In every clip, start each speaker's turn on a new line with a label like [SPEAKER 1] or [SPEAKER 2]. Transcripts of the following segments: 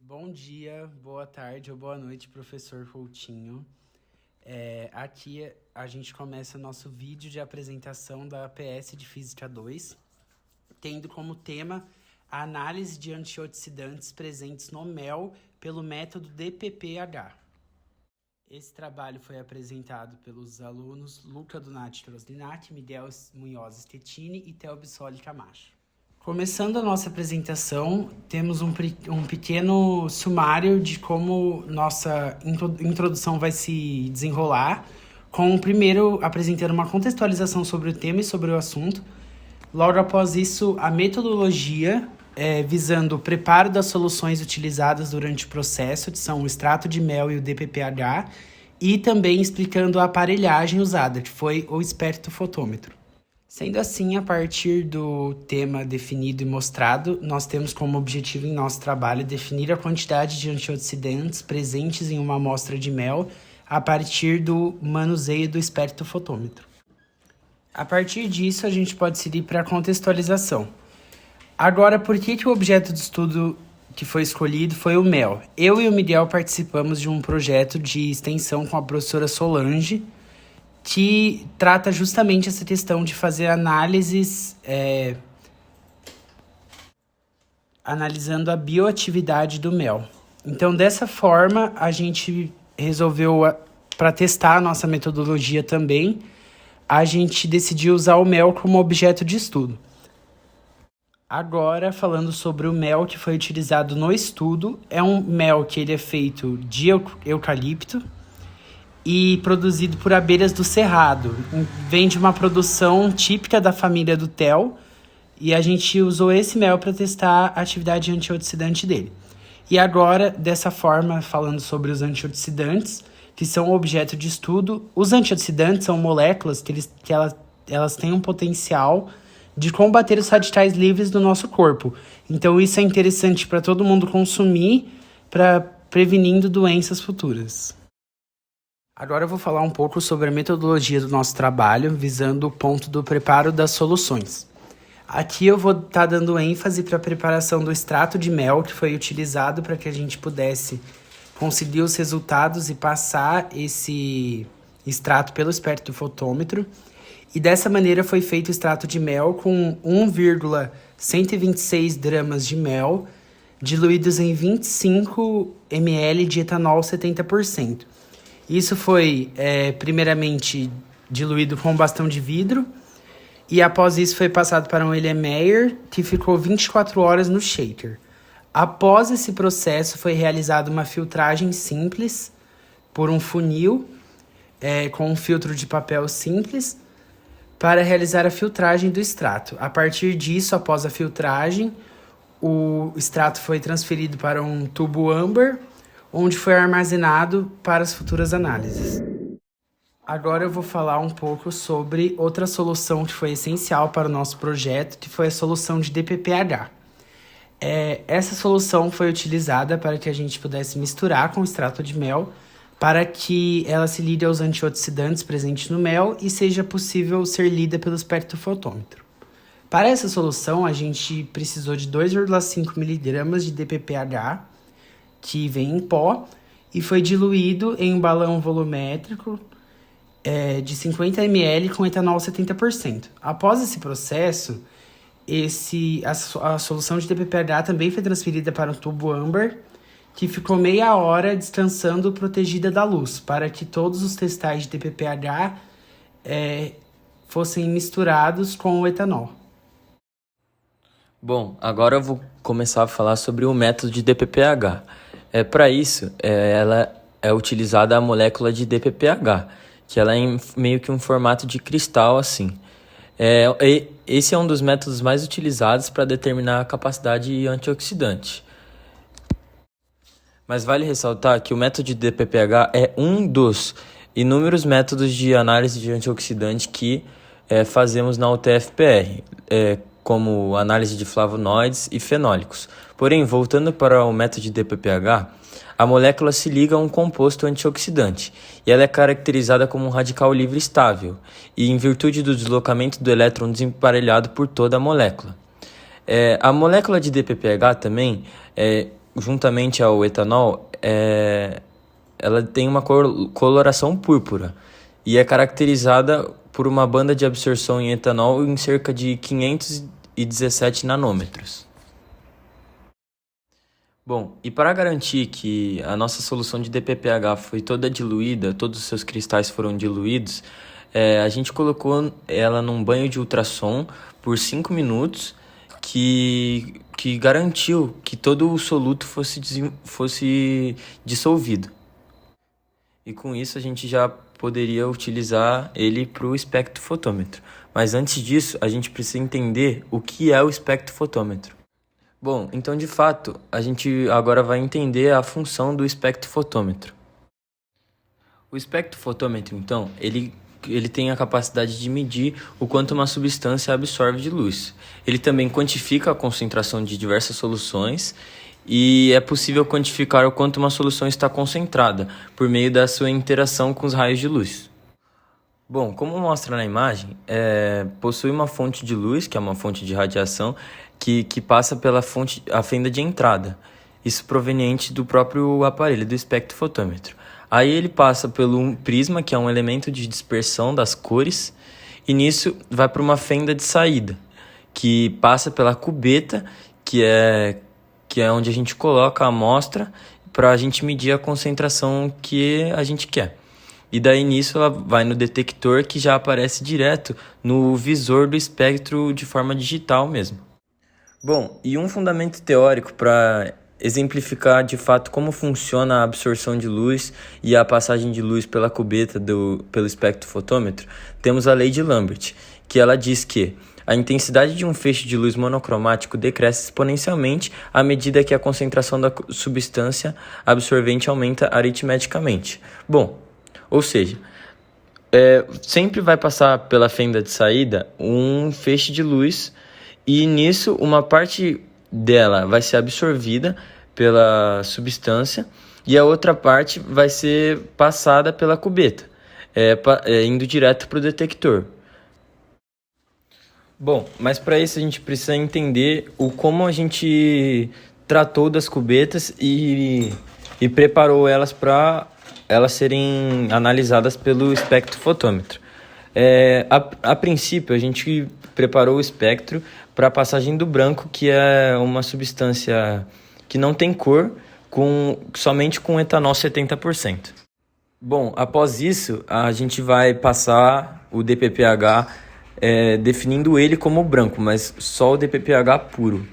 [SPEAKER 1] Bom dia, boa tarde ou boa noite, professor Coutinho. Aqui a gente começa nosso vídeo de apresentação da PS de Física 2, tendo como tema a análise de antioxidantes presentes no mel pelo método DPPH. Esse trabalho foi apresentado pelos alunos Luca Donati Troslinati, Miguel Munhoz Stettini e Theo Bissoli Camacho. Começando a nossa apresentação, temos um pequeno sumário de como nossa introdução vai se desenrolar, com o primeiro apresentando uma contextualização sobre o tema e sobre o assunto. Logo após isso, a metodologia, visando o preparo das soluções utilizadas durante o processo, que são o extrato de mel e o DPPH, e também explicando a aparelhagem usada, que foi o espectrofotômetro. Sendo assim, a partir do tema definido e mostrado, nós temos como objetivo em nosso trabalho definir a quantidade de antioxidantes presentes em uma amostra de mel a partir do manuseio do espectrofotômetro. A partir disso, a gente pode seguir para a contextualização. Agora, por que o objeto de estudo que foi escolhido foi o mel? Eu e o Miguel participamos de um projeto de extensão com a professora Solange, que trata justamente essa questão de fazer análises, analisando a bioatividade do mel. Então, dessa forma, a gente resolveu, para testar a nossa metodologia também, a gente decidiu usar o mel como objeto de estudo. Agora, falando sobre o mel que foi utilizado no estudo, é um mel que ele é feito de eucalipto, e produzido por abelhas do Cerrado. Vem de uma produção típica da família do Theo, e a gente usou esse mel para testar a atividade antioxidante dele. E agora, dessa forma, falando sobre os antioxidantes, que são objeto de estudo, os antioxidantes são moléculas que elas têm um potencial de combater os radicais livres do nosso corpo. Então isso é interessante para todo mundo consumir, para prevenindo doenças futuras. Agora eu vou falar um pouco sobre a metodologia do nosso trabalho, visando o ponto do preparo das soluções. Aqui eu vou estar dando ênfase para a preparação do extrato de mel, que foi utilizado para que a gente pudesse conseguir os resultados e passar esse extrato pelo espectrofotômetro. E dessa maneira foi feito o extrato de mel com 1,126 gramas de mel, diluídos em 25 ml de etanol 70%. Isso foi, primeiramente, diluído com um bastão de vidro, e após isso foi passado para um Erlenmeyer, que ficou 24 horas no shaker. Após esse processo, foi realizada uma filtragem simples por um funil, com um filtro de papel simples, para realizar a filtragem do extrato. A partir disso, após a filtragem, o extrato foi transferido para um tubo âmbar, onde foi armazenado para as futuras análises. Agora eu vou falar um pouco sobre outra solução que foi essencial para o nosso projeto, que foi a solução de DPPH. Essa solução foi utilizada para que a gente pudesse misturar com o extrato de mel, para que ela se ligue aos antioxidantes presentes no mel e seja possível ser lida pelo espectrofotômetro. Para essa solução, a gente precisou de 2,5 mg de DPPH, que vem em pó, e foi diluído em um balão volumétrico de 50 ml com etanol 70%. Após esse processo, a solução de DPPH também foi transferida para um tubo âmbar, que ficou meia hora descansando protegida da luz, para que todos os cristais de DPPH fossem misturados com o etanol.
[SPEAKER 2] Bom, agora eu vou começar a falar sobre o método de DPPH. Para isso, ela é utilizada a molécula de DPPH, que ela é meio que um formato de cristal assim. Esse é um dos métodos mais utilizados para determinar a capacidade antioxidante. Mas vale ressaltar que o método de DPPH é um dos inúmeros métodos de análise de antioxidante que fazemos na UTFPR, como análise de flavonoides e fenólicos. Porém, voltando para o método de DPPH, a molécula se liga a um composto antioxidante e ela é caracterizada como um radical livre estável e em virtude do deslocamento do elétron desemparelhado por toda a molécula. A molécula de DPPH também juntamente ao etanol, ela tem uma coloração púrpura e é caracterizada por uma banda de absorção em etanol em cerca de 517 nanômetros. Bom, e para garantir que a nossa solução de DPPH foi toda diluída, todos os seus cristais foram diluídos, a gente colocou ela num banho de ultrassom por 5 minutos, que garantiu que todo o soluto fosse dissolvido. E com isso a gente já poderia utilizar ele para o espectrofotômetro. Mas antes disso, a gente precisa entender o que é o espectrofotômetro. Bom, então de fato, a gente agora vai entender a função do espectrofotômetro. O espectrofotômetro, então, ele tem a capacidade de medir o quanto uma substância absorve de luz. Ele também quantifica a concentração de diversas soluções e é possível quantificar o quanto uma solução está concentrada por meio da sua interação com os raios de luz. Bom, como mostra na imagem, possui uma fonte de luz, que é uma fonte de radiação, que passa pela a fenda de entrada, isso proveniente do próprio aparelho, do espectrofotômetro. Aí ele passa pelo prisma, que é um elemento de dispersão das cores, e nisso vai para uma fenda de saída, que passa pela cubeta, que é onde a gente coloca a amostra para a gente medir a concentração que a gente quer. E daí nisso ela vai no detector, que já aparece direto no visor do espectro de forma digital mesmo. Bom, e um fundamento teórico para exemplificar de fato como funciona a absorção de luz e a passagem de luz pela cubeta pelo espectrofotômetro, temos a lei de Lambert, que ela diz que a intensidade de um feixe de luz monocromático decresce exponencialmente à medida que a concentração da substância absorvente aumenta aritmeticamente. Bom, ou seja, sempre vai passar pela fenda de saída um feixe de luz e nisso uma parte dela vai ser absorvida pela substância e a outra parte vai ser passada pela cubeta, indo direto para o detector. Bom, mas para isso a gente precisa entender como a gente tratou das cubetas e preparou elas para elas serem analisadas pelo espectrofotômetro. A princípio, a gente preparou o espectro para a passagem do branco, que é uma substância que não tem cor, somente com etanol 70%. Bom, após isso, a gente vai passar o DPPH definindo ele como branco, mas só o DPPH puro,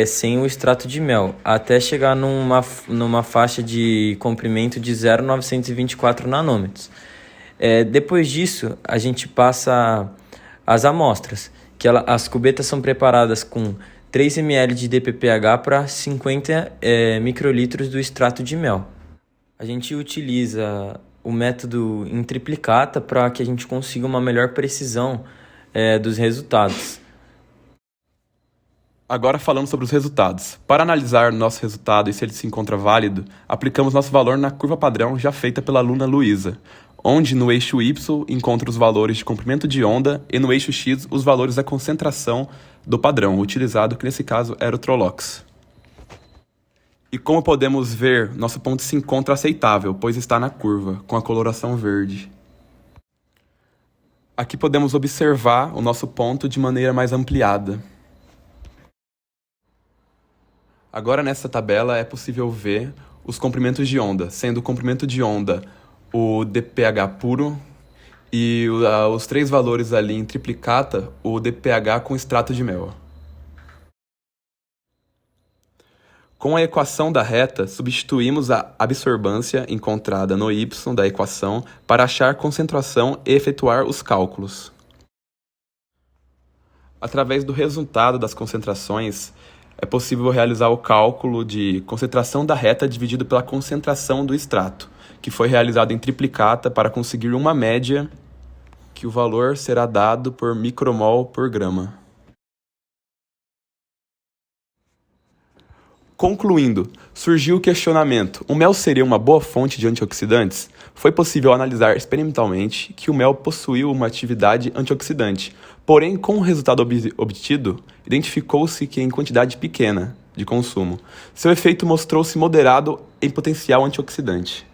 [SPEAKER 2] sem o extrato de mel, até chegar numa faixa de comprimento de 0,924 nanômetros. Depois disso, a gente passa as amostras, que as cubetas são preparadas com 3 ml de DPPH para 50 microlitros do extrato de mel. A gente utiliza o método em triplicata para que a gente consiga uma melhor precisão dos resultados.
[SPEAKER 3] Agora falando sobre os resultados. Para analisar nosso resultado e se ele se encontra válido, aplicamos nosso valor na curva padrão já feita pela aluna Luísa, onde no eixo Y encontra os valores de comprimento de onda e no eixo X os valores da concentração do padrão, utilizado, que nesse caso era o Trolox. E como podemos ver, nosso ponto se encontra aceitável, pois está na curva, com a coloração verde. Aqui podemos observar o nosso ponto de maneira mais ampliada. Agora nessa tabela é possível ver os comprimentos de onda, sendo o comprimento de onda o DPH puro e os 3 valores ali em triplicata, o DPH com extrato de mel. Com a equação da reta, substituímos a absorbância encontrada no y da equação para achar concentração e efetuar os cálculos. Através do resultado das concentrações, é possível realizar o cálculo de concentração da reta dividido pela concentração do extrato, que foi realizado em triplicata para conseguir uma média que o valor será dado por micromol por grama. Concluindo, surgiu o questionamento: o mel seria uma boa fonte de antioxidantes? Foi possível analisar experimentalmente que o mel possuiu uma atividade antioxidante, porém, com o resultado obtido, identificou-se que em quantidade pequena, de consumo. Seu efeito mostrou-se moderado em potencial antioxidante.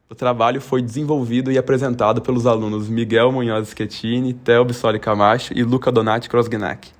[SPEAKER 3] O trabalho foi desenvolvido e apresentado pelos alunos Miguel Munhoz Schettini, Theo Bissoli Camacho e Luca Donati Krosgenac.